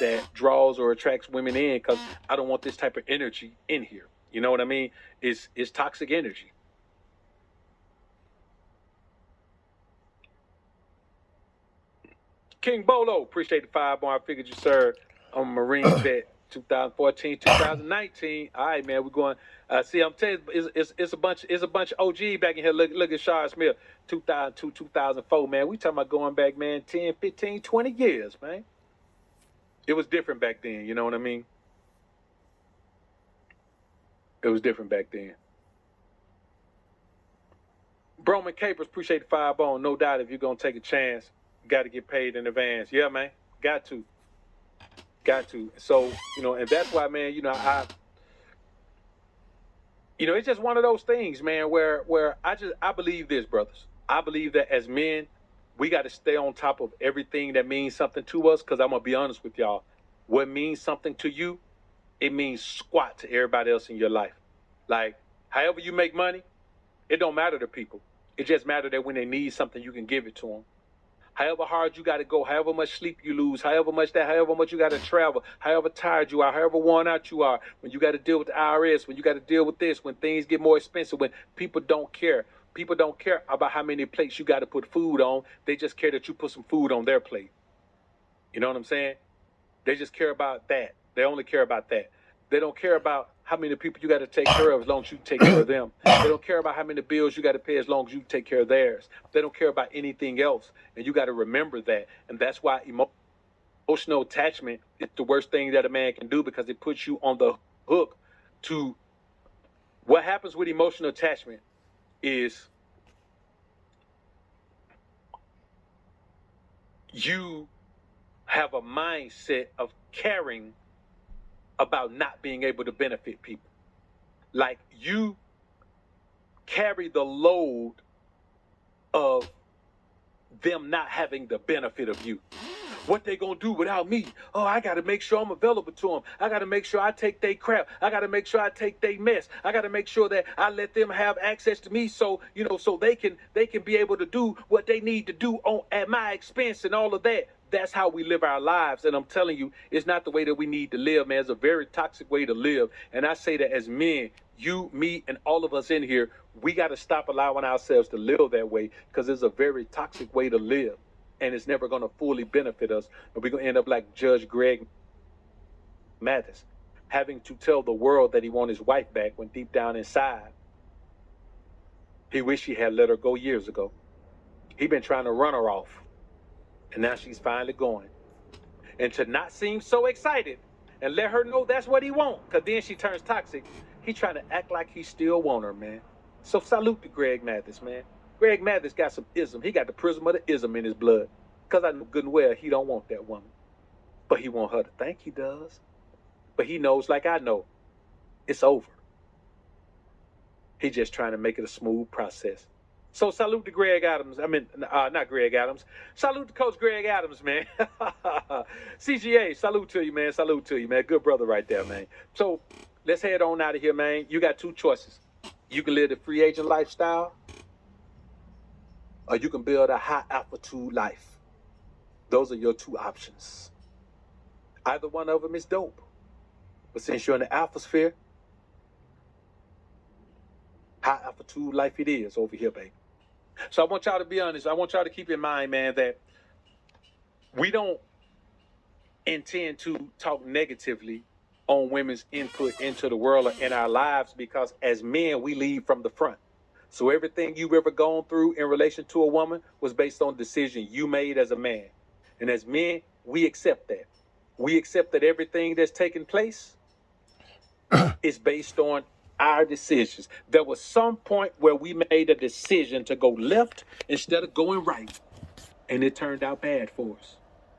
that draws or attracts women in because I don't want this type of energy in here. You know what I mean? It's toxic energy. King Bolo, appreciate the 5 bar. I figured you, sir. I'm a Marine vet, 2014, 2019. All right, man, we're going. See, I'm telling you, it's a bunch of OG back in here. Look at Shard Smith, 2002, 2004, man. We talking about going back, man, 10, 15, 20 years, man. It was different back then, you know what I mean? It was different back then. Broman Capers, appreciate the 5 bone. No doubt if you're going to take a chance, you got to get paid in advance. Yeah, man. Got to. So, and that's why, man, it's just one of those things, man, where I believe this, brothers. I believe that as men, we got to stay on top of everything that means something to us, because I'm going to be honest with y'all. What means something to you, it means squat to everybody else in your life. Like, however you make money, it don't matter to people. It just matters that when they need something, you can give it to them. However hard you got to go, however much sleep you lose, however much you got to travel, however tired you are, however worn out you are, when you got to deal with the IRS, when you got to deal with this, when things get more expensive, when people don't care. People don't care about how many plates you got to put food on. They just care that you put some food on their plate. You know what I'm saying? They just care about that. They only care about that. They don't care about how many people you got to take care of as long as you take care of them. They don't care about how many bills you got to pay as long as you take care of theirs. They don't care about anything else. And you got to remember that. And that's why emotional attachment is the worst thing that a man can do, because it puts you on the hook to what happens with emotional attachment is you have a mindset of caring about not being able to benefit people. Like, you carry the load of them not having the benefit of you. What they gonna do without me? Oh, I gotta make sure I'm available to them. I gotta make sure I take their crap. I gotta make sure I take their mess. I gotta make sure that I let them have access to me, so so they can be able to do what they need to do at my expense and all of that. That's how we live our lives. And I'm telling you, it's not the way that we need to live, man. It's a very toxic way to live. And I say that as men, you, me, and all of us in here, we got to stop allowing ourselves to live that way, because it's a very toxic way to live. And it's never going to fully benefit us. And we're going to end up like Judge Greg Mathis, having to tell the world that he wants his wife back when deep down inside, he wished he had let her go years ago. He been trying to run her off. And now she's finally going. And to not seem so excited and let her know that's what he wants, because then she turns toxic, he trying to act like he still want her, man. So salute to Greg Mathis, man. Greg Mathis got some ism. He got the prism of the ism in his blood. Because I know good and well he don't want that woman. But he want her to think he does. But he knows, like I know, it's over. He just trying to make it a smooth process. So salute to Greg Adams. I mean, not Greg Adams. Salute to Coach Greg Adams, man. CGA, salute to you, man. Salute to you, man. Good brother right there, man. So let's head on out of here, man. You got two choices. You can live the free agent lifestyle, or you can build a high altitude life. Those are your two options. Either one of them is dope. But since you're in the alphasphere, high altitude life it is over here, baby. So I want y'all to be honest. I want y'all to keep in mind, man, that we don't intend to talk negatively on women's input into the world or in our lives, because as men, we lead from the front. So everything you've ever gone through in relation to a woman was based on decision you made as a man. And as men, we accept that. We accept that everything that's taking place is based on our decisions. There was some point where we made a decision to go left instead of going right, and it turned out bad for us.